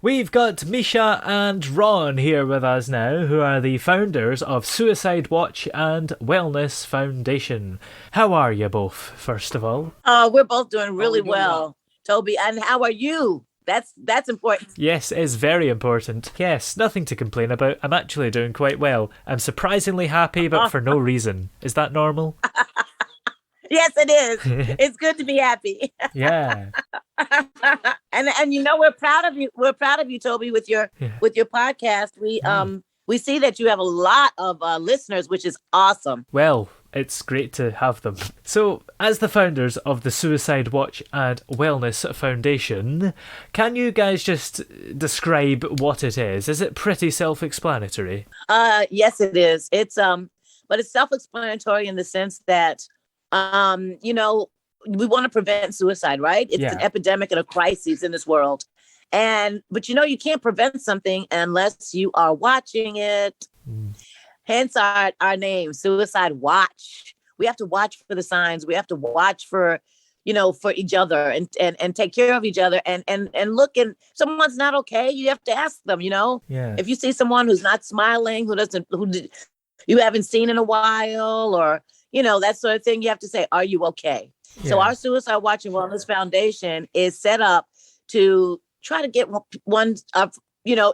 We've got Misha and Ron here with us now, who are the founders of Suicide Watch and Wellness Foundation. How are you both, first of all? We're both doing really well, Toby. And how are you? That's important. Yes, it's very important. Yes, nothing to complain about. I'm actually doing quite well. I'm surprisingly happy, but for no reason. Is that normal? Yes, it is. It's good to be happy. Yeah. and you know, we're proud of you. We're proud of you, Toby, with your podcast. We see that you have a lot of listeners, which is awesome. Well, it's great to have them. So, as the founders of the Suicide Watch and Wellness Foundation, can you guys just describe what it is? Is it pretty self-explanatory? Yes, it is. But it's self-explanatory in the sense that, you know, we want to prevent suicide, right? It's an epidemic and a crisis in this world. But you know, you can't prevent something unless you are watching it. Hence our name, Suicide Watch. We have to watch for the signs. We have to watch for, you know, for each other and take care of each other and look, and someone's not okay, you have to ask them, you know. If you see someone who's not smiling, who you haven't seen in a while, or, you know, that sort of thing, you have to say, are you okay? So our Suicide Watch and Wellness Foundation is set up to try to get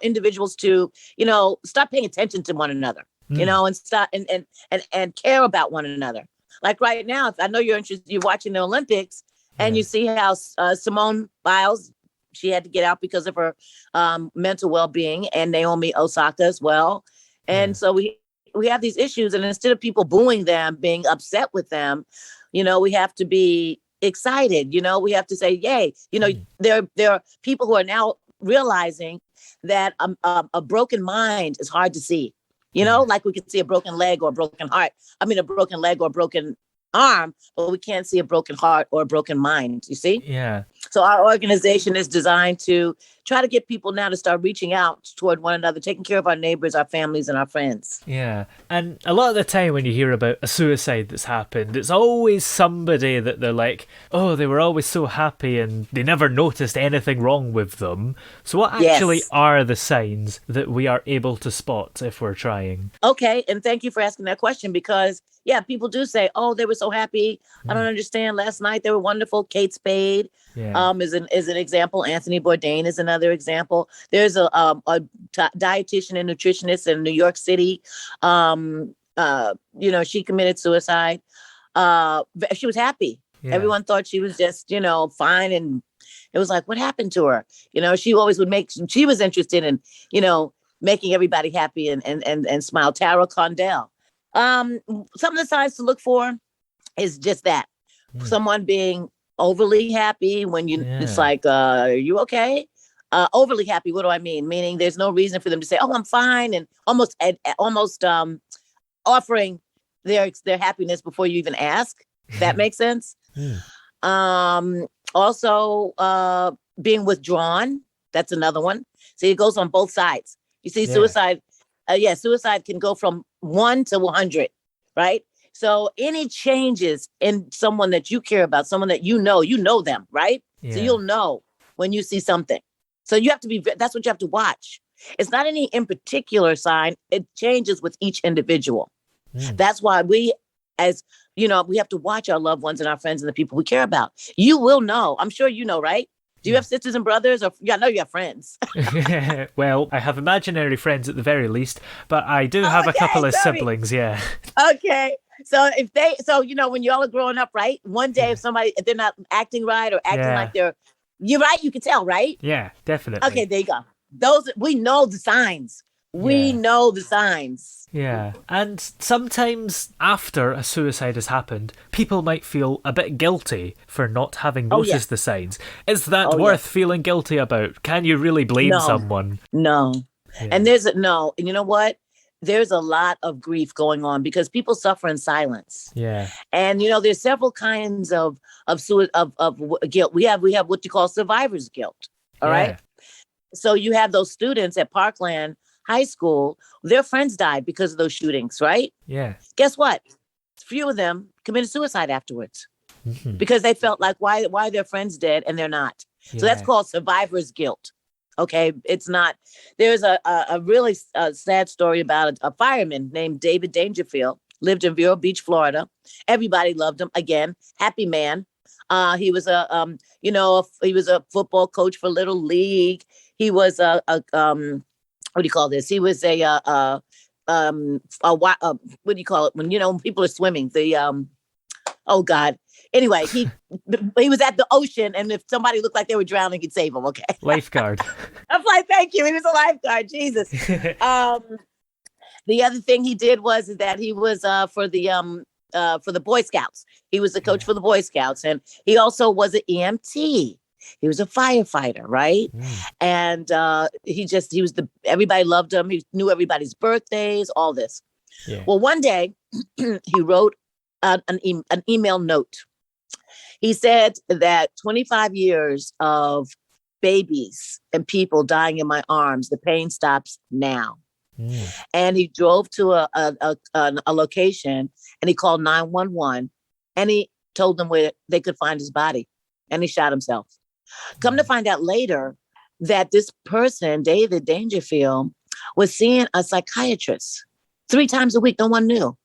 individuals to, you know, stop paying attention to one another, you know, and stop and care about one another. Like right now, if I know you're interested, you're watching the Olympics and you see how Simone Biles, she had to get out because of her mental well-being, and Naomi Osaka as well. And so we have these issues, and instead of people booing them, being upset with them, you know, we have to be excited. You know, we have to say, yay. You know, there are people who are now realizing that a broken mind is hard to see. You know, like we can see a broken leg or a broken heart. I mean, a broken leg or a broken arm, but we can't see a broken heart or a broken mind. You see? Yeah. So our organization is designed to try to get people now to start reaching out toward one another, taking care of our neighbors, our families, and our friends. Yeah. And a lot of the time when you hear about a suicide that's happened, it's always somebody that they're like, oh, they were always so happy and they never noticed anything wrong with them. So what actually are the signs that we are able to spot if we're trying? Okay. And thank you for asking that question, because people do say, oh, they were so happy. I don't understand. Last night, they were wonderful. Kate Spade is an example. Anthony Bourdain is another example. There's a dietitian and nutritionist in New York City. You know, she committed suicide. She was happy. Yeah. Everyone thought she was just, you know, fine. And it was like, what happened to her? You know, she always she was interested in, you know, making everybody happy and smile. Tara Condell. Some of the signs to look for is just that. Someone being overly happy when it's like, are you okay? Overly happy, what do I mean? Meaning there's no reason for them to say, oh, I'm fine, and almost offering their happiness before you even ask. That makes sense. Also, being withdrawn. That's another one. See, it goes on both sides. You see, suicide. Suicide can go from 1 to 100, right? So any changes in someone that you care about, someone that you know them, right? So you'll know when you see something. So you have to that's what you have to watch. It's not any in particular sign. It changes with each individual. That's why we, as you know, we have to watch our loved ones and our friends and the people we care about. You will know. I'm sure you know, right? Do you have sisters and brothers? Or I know you have friends. Well, I have imaginary friends at the very least, but I do have a couple of siblings, Okay. So you know, when y'all are growing up, right? One day if they're not acting right or acting like you're right, you can tell, right? Yeah, definitely. Okay, there you go. We know the signs. We know the signs. Yeah. And sometimes after a suicide has happened, people might feel a bit guilty for not having noticed the signs. Is that worth feeling guilty about? Can you really blame someone? No. Yeah. And and you know what? There's a lot of grief going on because people suffer in silence. Yeah. And you know, there's several kinds of guilt. We have what you call survivor's guilt. All right. So you have those students at Parkland High School, their friends died because of those shootings, right? Yeah. Guess what? Few of them committed suicide afterwards because they felt like, why are their friends dead and they're not? So that's called survivor's guilt. Okay, it's not. There's a really sad story about a fireman named David Dangerfield. Lived in Vero Beach, Florida. Everybody loved him. Again, happy man. He was he was a football coach for Little League. He was what do you call this? He was what do you call it when people are swimming? Oh God. Anyway, he was at the ocean, and if somebody looked like they were drowning, he'd save them. Okay, lifeguard. I'm like, thank you. He was a lifeguard. Jesus. The other thing he did was that he was for the Boy Scouts. He was the coach for the Boy Scouts, and he also was an EMT. He was a firefighter, right? And everybody loved him. He knew everybody's birthdays, all this. Yeah. Well, one day he wrote an email note. He said that 25 years of babies and people dying in my arms, the pain stops now. And he drove to a location, and he called 911, and he told them where they could find his body, and he shot himself. Come to find out later that this person, David Dangerfield, was seeing a psychiatrist 3 times a week. No one knew.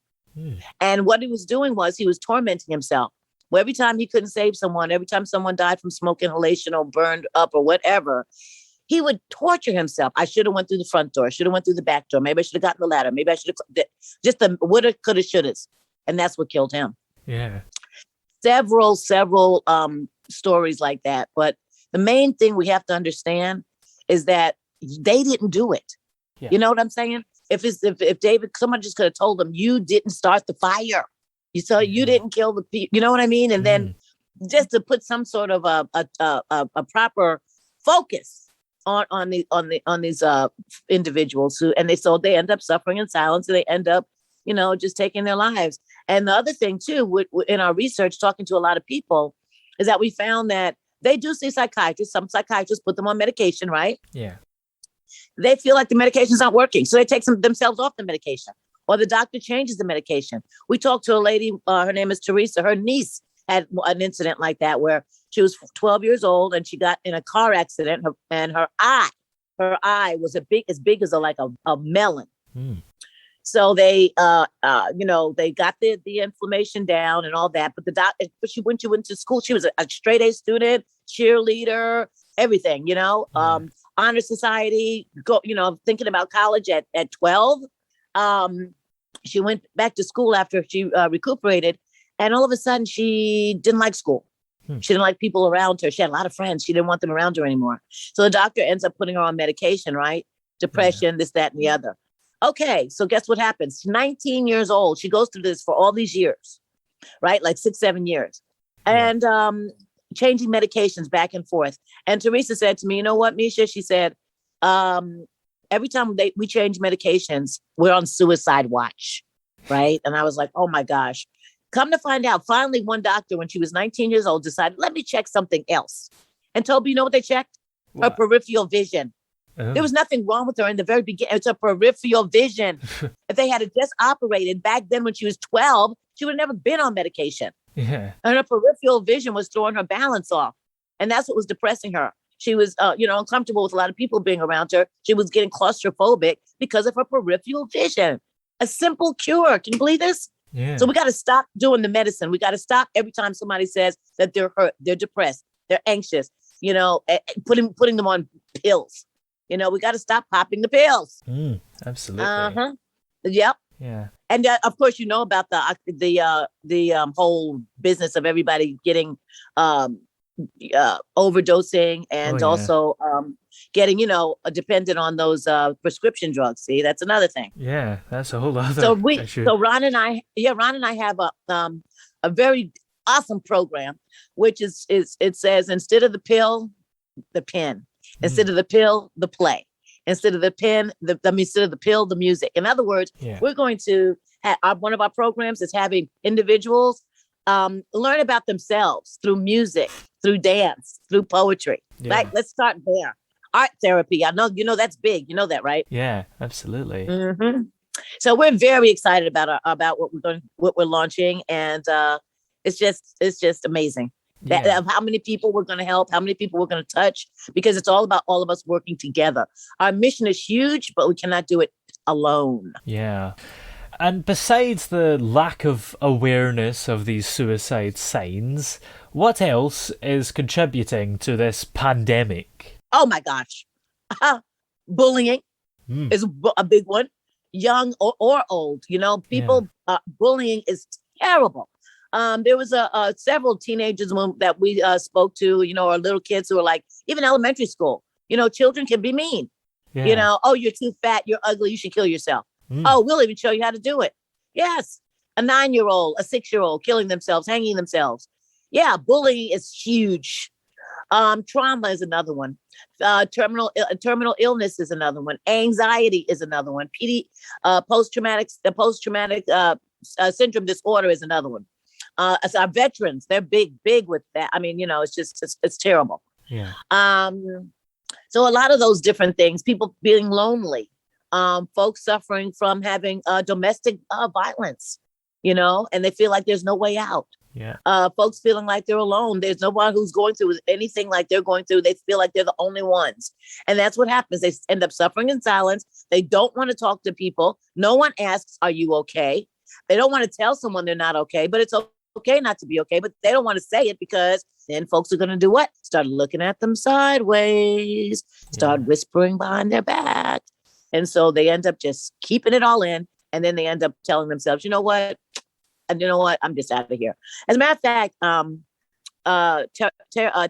And what he was doing was he was tormenting himself. Well, every time he couldn't save someone, every time someone died from smoke inhalation or burned up or whatever, he would torture himself. I should have went through the front door. I should have went through the back door. Maybe I should have gotten the ladder. Maybe I should have just the woulda, coulda, shouldas. And that's what killed him. Yeah. Several stories like that. But the main thing we have to understand is that they didn't do it. Yeah. You know what I'm saying? If David, someone just could have told him, you didn't start the fire. You didn't kill the people. You know what I mean? And then just to put some sort of a proper focus on these individuals they end up suffering in silence, and they end up, just taking their lives. And the other thing too, in our research, talking to a lot of people, is that we found that they do see psychiatrists. Some psychiatrists put them on medication, right? Yeah. They feel like the medication's not working, so they take themselves off the medication, or the doctor changes the medication. We talked to a lady, her name is Teresa. Her niece had an incident like that where she was 12 years old and she got in a car accident, and her eye was as big as a melon. So they, they got the inflammation down and all that. But she went to school. She was a straight A student, cheerleader, everything. Honor society. Thinking about college at 12. She went back to school after she recuperated, and all of a sudden she didn't like school. She didn't like people around her. She had a lot of friends. She didn't want them around her anymore. So the doctor ends up putting her on medication, right? Depression, this, that, and the other. Okay, so guess what happens? 19 years old. She goes through this for all these years, right? Like 6-7 years. And changing medications back and forth. And Teresa said to me, you know what, Misha? She said, every time we change medications, we're on suicide watch, right? And I was like, oh my gosh. Come to find out, finally, one doctor, when she was 19 years old, decided, let me check something else. And Toby, you know what they checked? What? Her peripheral vision. There was nothing wrong with her in the very beginning. It's a peripheral vision. If they had just operated back then when she was 12, she would have never been on medication. Yeah. And her peripheral vision was throwing her balance off. And that's what was depressing her. She was, uncomfortable with a lot of people being around her. She was getting claustrophobic because of her peripheral vision. A simple cure. Can you believe this? Yeah. So we got to stop doing the medicine. We got to stop every time somebody says that they're hurt, they're depressed, they're anxious, putting them on pills. We got to stop popping the pills. Absolutely. Yep. Yeah. And of course, about the whole business of everybody getting overdosing and also getting, dependent on those prescription drugs. See, that's another thing. Yeah, that's a whole other issue. So Ron and I have a very awesome program, which is it says, instead of the pill, the pen. Instead of the pill, the play. Instead of the pen, instead of the pill, the music. In other words, we're going to have one of our programs is having individuals learn about themselves through music, through dance, through poetry. Yeah. Right? Let's start there. Art therapy. I know, that's big. You know that, right? Yeah, absolutely. Mm-hmm. So we're very excited about what we're launching, and it's just amazing. Of how many people we're going to help, how many people we're going to touch, because it's all about all of us working together. Our mission is huge, but we cannot do it alone. Yeah. And besides the lack of awareness of these suicide signs, what else is contributing to this pandemic? Oh my gosh. Bullying is a big one. Young or old, people, bullying is terrible. There was several teenagers that we spoke to, or little kids who are like, even elementary school, children can be mean. Oh, you're too fat, you're ugly, you should kill yourself. Oh, we'll even show you how to do it. Yes. A 9-year-old, a 6-year-old killing themselves, hanging themselves. Yeah, bullying is huge. Trauma is another one. Terminal illness is another one. Anxiety is another one. Post-traumatic syndrome disorder is another one. As our veterans, they're big with that. I mean, it's terrible. Yeah. So a lot of those different things, people being lonely, folks suffering from having domestic violence, and they feel like there's no way out. Yeah. Folks feeling like they're alone. There's no one who's going through anything like they're going through. They feel like they're the only ones. And that's what happens. They end up suffering in silence. They don't want to talk to people. No one asks, are you okay? They don't want to tell someone they're not okay, but it's okay not to be okay. But they don't want to say it because then folks are going to do what? Start looking at them sideways, start whispering behind their back. And so they end up just keeping it all in. And then they end up telling themselves, you know what? And you know what? I'm just out of here. As a matter of fact,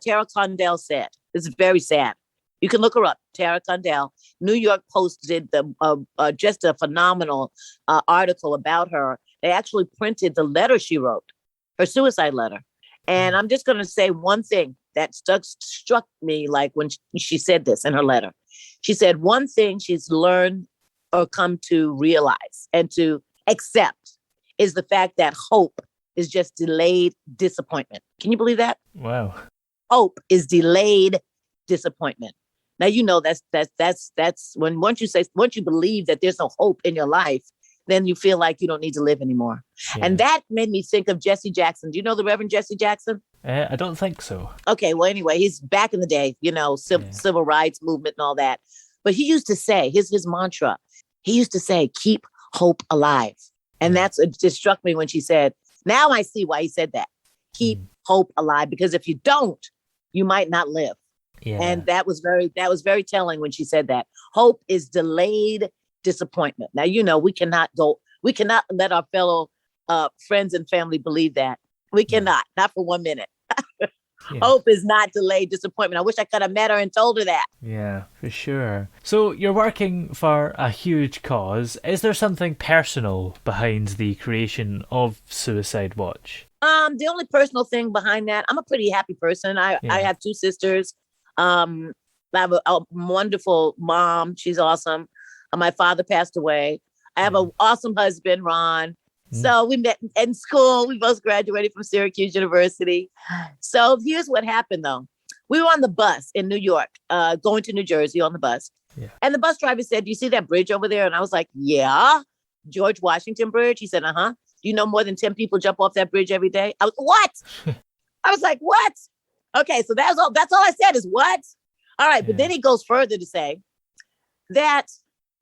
Tara Condell said, this is very sad. You can look her up, Tara Condell. New York Post did just a phenomenal article about her. They actually printed the letter she wrote, her suicide letter. And I'm just going to say one thing that struck me, like when she said this in her letter. She said one thing she's learned or come to realize and to accept is the fact that hope is just delayed disappointment. Can you believe that? Wow. Hope is delayed disappointment. Now, that's when once you believe that there's no hope in your life, then you feel like you don't need to live anymore. Yeah. And that made me think of Jesse Jackson. Do you know the Reverend Jesse Jackson? I don't think so. Okay. Well, anyway, he's back in the day, civil rights movement and all that. But he used to say, his mantra, he used to say, keep hope alive. And that's it just struck me when she said, now I see why he said that. Keep hope alive, because if you don't, you might not live. Yeah. And that was very telling when she said that. Hope is delayed disappointment. Now, we cannot let our fellow friends and family believe that. We cannot, not for 1 minute. Yeah. Hope is not delayed disappointment. I wish I could have met her and told her that. Yeah, for sure. So you're working for a huge cause. Is there something personal behind the creation of Suicide Watch? The only personal thing behind that, I'm a pretty happy person. I have 2 sisters. I have a wonderful mom. She's awesome. My father passed away. I have an awesome husband, Ron. So we met in school. We both graduated from Syracuse University. So here's what happened, though. We were on the bus in New York, going to New Jersey on the bus. Yeah. And the bus driver said, do you see that bridge over there? And I was like, yeah. George Washington Bridge. He said, uh-huh. Do you know more than 10 people jump off that bridge every day? I was, what? I was like, what? Okay, so that's all I said is what? All right, but then he goes further to say that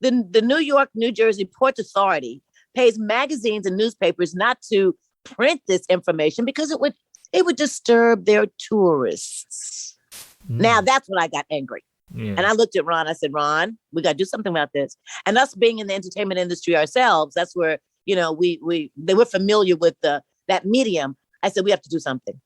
the New York, New Jersey Port Authority pays magazines and newspapers not to print this information because it would disturb their tourists. Now that's when I got angry. Yeah. And I looked at Ron. I said, Ron, we got to do something about this. And us being in the entertainment industry ourselves, that's where, they were familiar with that medium. I said, we have to do something.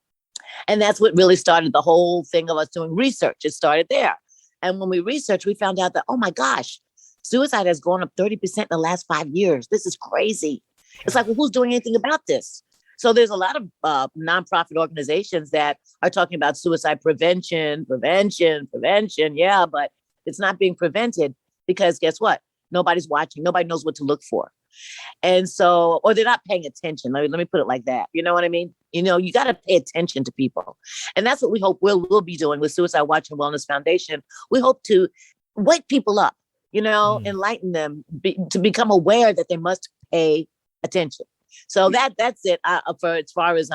And that's what really started the whole thing of us doing research. It started there. And when we researched, we found out that, oh my gosh, suicide has gone up 30% in the last 5 years. This is crazy. It's like, well, who's doing anything about this? So there's a lot of nonprofit organizations that are talking about suicide prevention. Yeah, but it's not being prevented because guess what? Nobody's watching. Nobody knows what to look for. And so, or they're not paying attention. Let me put it like that. You know what I mean? You got to pay attention to people. And that's what we hope we'll be doing with Suicide Watch and Wellness Foundation. We hope to wake people up, enlighten them to become aware that they must pay attention. So that's it for as far as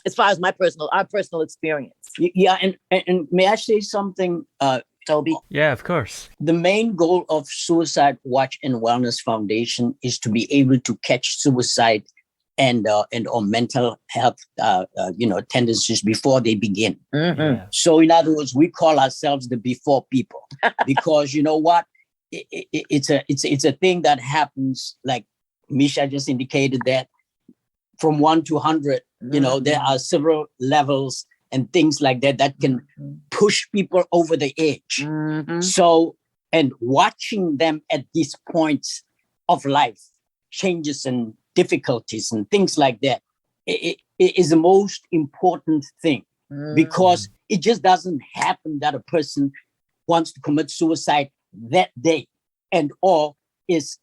as far as our personal experience. Yeah, and may I say something, Toby? Yeah, of course. The main goal of Suicide Watch and Wellness Foundation is to be able to catch suicide and or mental health tendencies before they begin. Mm-hmm. Yeah. So in other words, we call ourselves the before people because you know what, it's a thing that happens, like Misha just indicated, that from 1 to 100, there are several levels and things like that that can push people over the edge. Mm-hmm. So, and watching them at these points of life, changes and difficulties and things like that, it is the most important thing, because it just doesn't happen that a person wants to commit suicide that day and or has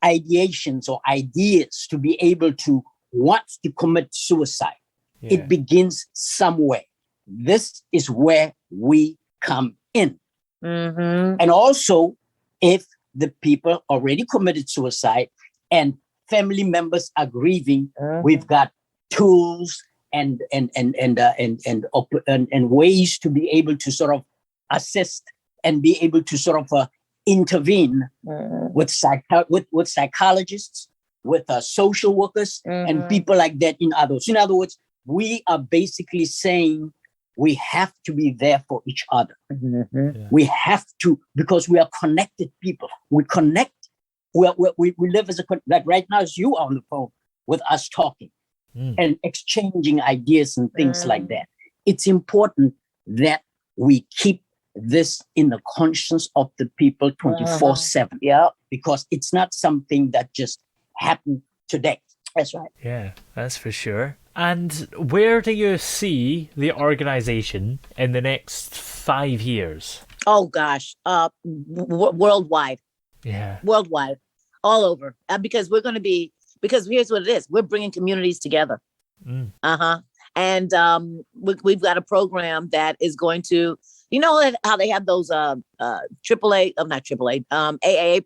ideations or ideas to be able to want to commit suicide. Yeah. It begins somewhere. This is where we come in. Mm-hmm. And also, if the people already committed suicide and family members are grieving, we've got tools and ways to be able to sort of assist and be able to sort of intervene with psychologists, with social workers, and people like that. In other words, we are basically saying we have to be there for each other. Mm-hmm. Yeah. We have to, because we are connected people. We connect. We live as like right now, as you are on the phone with us talking and exchanging ideas and things like that. It's important that we keep this in the conscience of the people 24/7. Yeah, because it's not something that just happened today. that's right. Yeah, that's for sure. And where do you see the organization in the next 5 years? Oh gosh, worldwide, Yeah. worldwide, all over. Because because here's what it is: we're bringing communities together. And we've got a program that is going to, how they have those AAA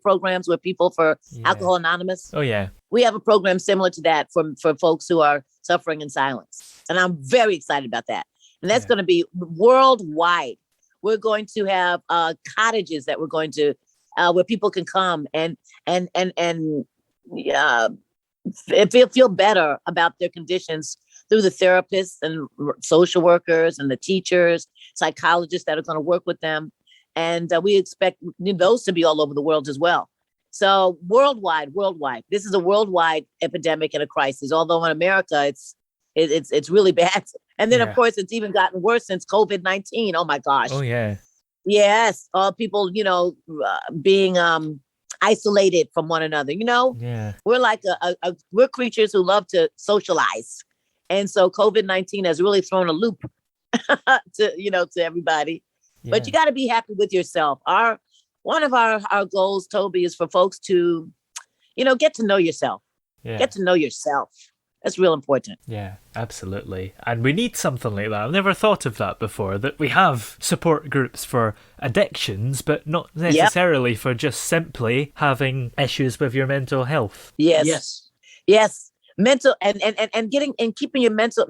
programs where people for Alcohol Anonymous. Oh yeah. We have a program similar to that for folks who are suffering in silence, and I'm very excited about that. And that's going to be worldwide. We're going to have cottages that we're going to where people can come and feel better about their conditions through the therapists and social workers and the teachers, psychologists that are going to work with them. And we expect those to be all over the world as well. So worldwide. This is a worldwide epidemic and a crisis. Although in America, it's really bad. And then, of course, it's even gotten worse since COVID-19. Oh, my gosh. Oh, yeah. Yes. All people, being isolated from one another. Yeah. We're like we're creatures who love to socialize. And so COVID-19 has really thrown a loop to everybody. Yeah. But you got to be happy with yourself. One of our goals, Toby, is for folks to, get to know yourself. Yeah. Get to know yourself. That's real important. Yeah, absolutely. And we need something like that. I've never thought of that before, that we have support groups for addictions, but not necessarily for just simply having issues with your mental health. Yes. Mental and keeping your mental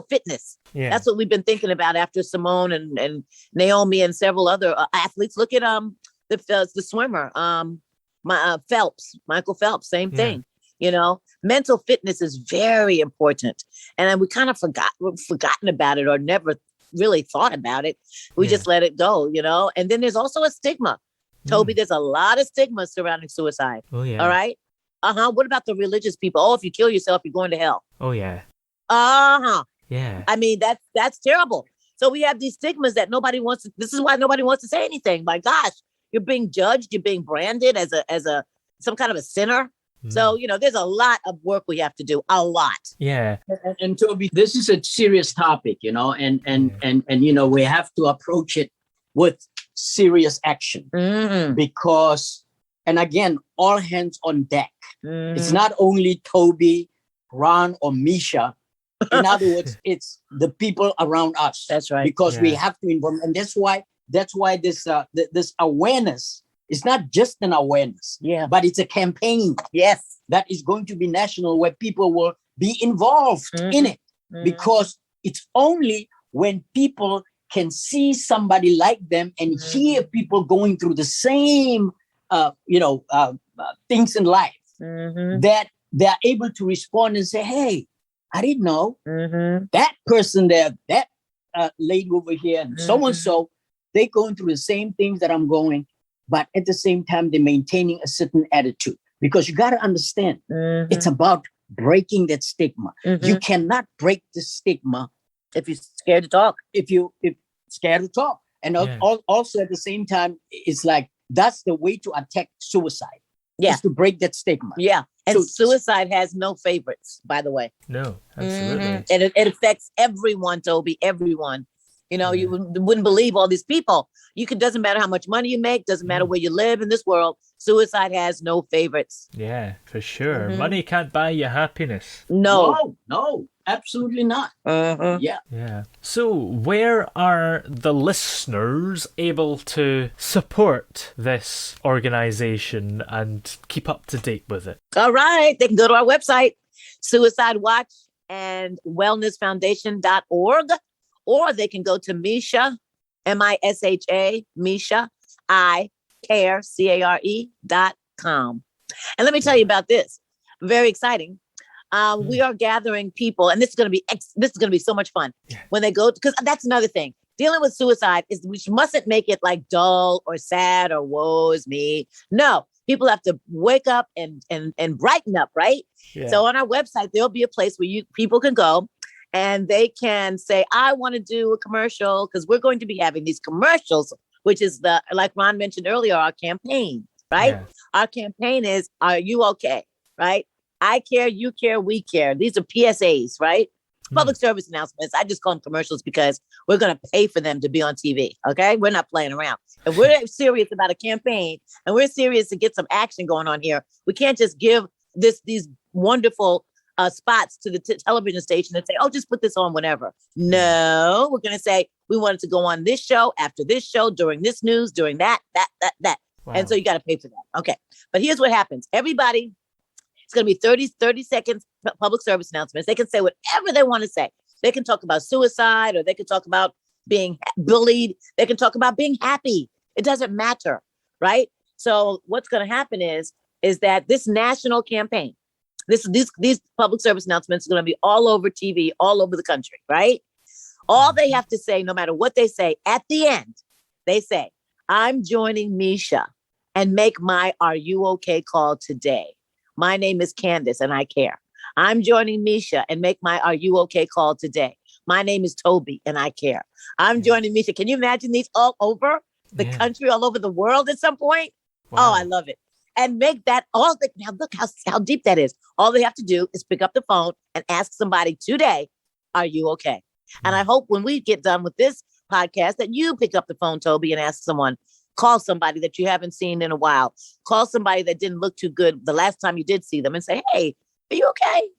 fitness. Yeah. That's what we've been thinking about after Simone and Naomi and several other athletes. Look at the swimmer, Michael Phelps, same thing. Mental fitness is very important. And we kind of forgotten about it or never really thought about it. We just let it go, And then there's also a stigma. Toby, there's a lot of stigma surrounding suicide. Oh, yeah. All right. What about the religious people? Oh, if you kill yourself, you're going to hell. Oh, yeah. Yeah. I mean, that's terrible. So we have these stigmas that nobody wants to, this is why nobody wants to say anything. My gosh, you're being judged. You're being branded as some kind of a sinner. So, there's a lot of work we have to do, a lot. Yeah. And Toby, this is a serious topic, and we have to approach it with serious action because, and again, all hands on deck. It's not only Toby, Ron, or Misha. In other words, it's the people around us. That's right. Because we have to inform, and that's why this awareness is not just an awareness, but it's a campaign. Yes, that is going to be national, where people will be involved in it, because it's only when people can see somebody like them and hear people going through the same, things in life, that they're able to respond and say, hey, I didn't know that person there, that lady over here, and so, they're going through the same things that I'm going, but at the same time, they're maintaining a certain attitude. Because you got to understand, it's about breaking that stigma. You cannot break the stigma if you're scared to talk. If scared to talk. And also at the same time, it's like, that's the way to attack suicide. Yeah. Is to break that stigma. Yeah. And suicide has no favorites, by the way. No, absolutely. And it affects everyone, Toby, everyone. You know, you wouldn't believe all these people. Doesn't matter how much money you make, doesn't matter where you live in this world. Suicide has no favorites. Yeah, for sure. Money can't buy you happiness. No, absolutely not. Yeah. So where are the listeners able to support this organization and keep up to date with it? All right. They can go to our website, Suicide Watch and wellnessfoundation.org. Or they can go to Misha, MISHA, Misha, I care, CARE.com. And let me tell you about this. Very exciting. We are gathering people, and this is going to be so much fun when they go, because that's another thing. Dealing with suicide is we mustn't make it like dull or sad or woe is me. No, people have to wake up and brighten up, right? Yeah. So on our website, there'll be a place where people can go. And they can say, I want to do a commercial, because we're going to be having these commercials, which is like Ron mentioned earlier, our campaign, right? Yeah. Our campaign is, are you okay? Right? I care, you care, we care. These are PSAs, right? Public service announcements. I just call them commercials because we're going to pay for them to be on TV. Okay. We're not playing around. If we're serious about a campaign and we're serious to get some action going on here, we can't just give these wonderful spots to the television station and say, oh, just put this on whenever. No, we're going to say we want it to go on this show, after this show, during this news, during that. Wow. And so you got to pay for that. Okay. But here's what happens. Everybody, it's going to be 30 seconds public service announcements. They can say whatever they want to say. They can talk about suicide, or they can talk about being bullied. They can talk about being happy. It doesn't matter. Right. So what's going to happen is that this national campaign, these public service announcements are going to be all over TV, all over the country, right? All they have to say, no matter what they say, at the end, they say, I'm joining Misha and make my Are You Okay call today. My name is Candace and I care. I'm joining Misha and make my Are You Okay call today. My name is Toby and I care. I'm joining Misha. Can you imagine these all over the country, all over the world at some point? Wow. Oh, I love it. And make that now look how deep that is. All they have to do is pick up the phone and ask somebody today, are you okay? And I hope when we get done with this podcast that you pick up the phone, Toby, and ask someone, call somebody that you haven't seen in a while. Call somebody that didn't look too good the last time you did see them and say, hey, are you okay?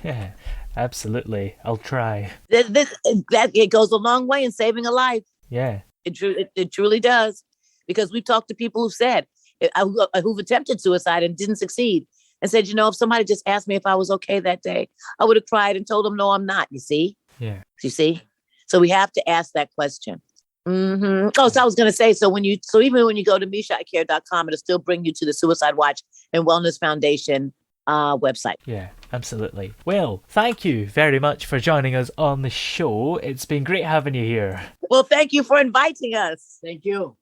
Yeah, absolutely. I'll try. It goes a long way in saving a life. Yeah. It truly does. Because we've talked to people who've said, who've attempted suicide and didn't succeed, and said, if somebody just asked me if I was okay that day, I would have cried and told them, no, I'm not. You see? Yeah. You see? So we have to ask that question. Oh, so I was going to say, so even when you go to MishaIcare.com, it'll still bring you to the Suicide Watch and Wellness Foundation website. Yeah, absolutely. Well, thank you very much for joining us on the show. It's been great having you here. Well, thank you for inviting us. Thank you.